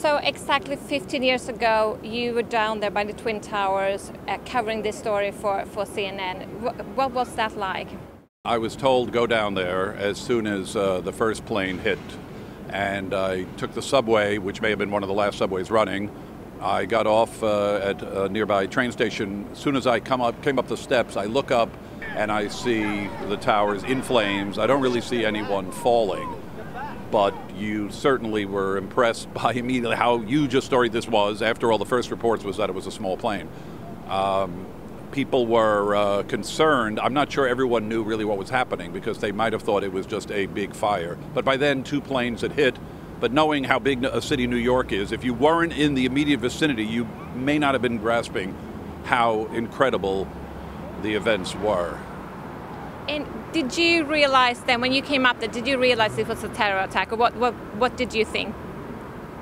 So exactly 15 years ago, you were down there by the Twin Towers covering this story for CNN. What was that like? I was told go down there as soon as the first plane hit, and I took the subway, which may have been one of the last subways running. I got off at a nearby train station. As soon as I came up the steps, I look up and I see the towers in flames. I don't really see anyone falling, but you certainly were impressed by immediately how huge a story this was. After all, the first reports was that it was a small plane. People were concerned. I'm not sure everyone knew really what was happening because they might have thought it was just a big fire. But by then, 2 planes had hit. But knowing how big a city New York is, if you weren't in the immediate vicinity, you may not have been grasping how incredible the events were. And did you realize then, when you came up there, did you realize it was a terror attack, or what did you think?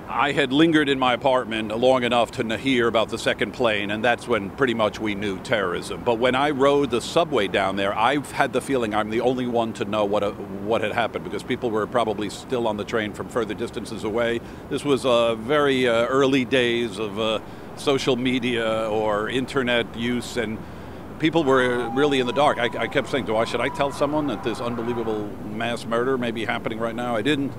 I had lingered in my apartment long enough to hear about the second plane, and that's when pretty much we knew terrorism. But when I rode the subway down there, I've had the feeling I'm the only one to know what had happened, because people were probably still on the train from further distances away. This was very early days of social media or internet use, and people were really in the dark. I kept saying, should I tell someone that this unbelievable mass murder may be happening right now? I didn't.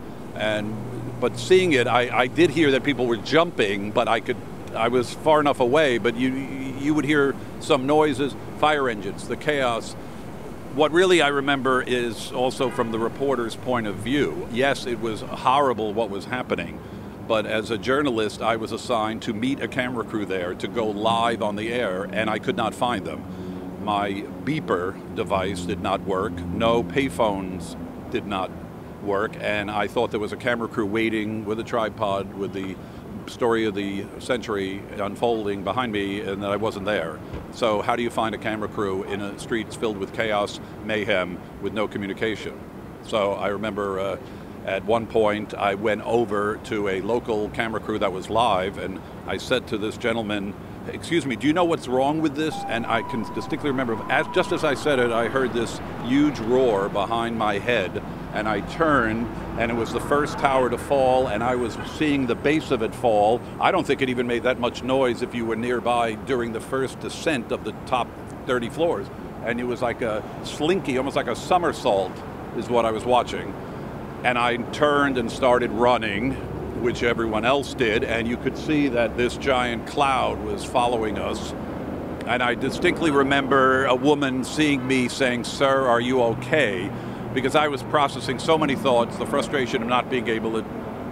But seeing it, I did hear that people were jumping, but I was far enough away, but you would hear some noises, fire engines, the chaos. What really I remember is also from the reporter's point of view. Yes, it was horrible what was happening, but as a journalist, I was assigned to meet a camera crew there to go live on the air, and I could not find them. My beeper device did not work. No payphones did not work, and I thought there was a camera crew waiting with a tripod with the story of the century unfolding behind me, and that I wasn't there. So how do you find a camera crew in a streets filled with chaos, mayhem, with no communication? So I remember at one point I went over to a local camera crew that was live, and I said to this gentleman, "Excuse me, do you know what's wrong with this?" And I can distinctly remember, just as I said it, I heard this huge roar behind my head, and I turned, and it was the first tower to fall, and I was seeing the base of it fall. I don't think it even made that much noise if you were nearby during the first descent of the top 30 floors. And it was like a slinky, almost like a somersault is what I was watching. And I turned and started running, which everyone else did, and you could see that this giant cloud was following us. And I distinctly remember a woman seeing me saying, "Sir, are you okay?" Because I was processing so many thoughts, the frustration of not being able to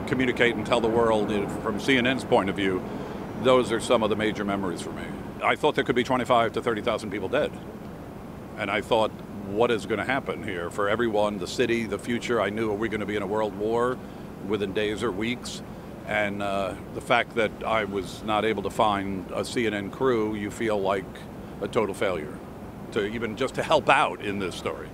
communicate and tell the world from CNN's point of view. Those are some of the major memories for me. I thought there could be 25 to 30,000 people dead. And I thought, what is going to happen here for everyone, the city, the future? I knew, are we going to be in a world war within days or weeks? And the fact that I was not able to find a CNN crew, you feel like a total failure to even just to help out in this story.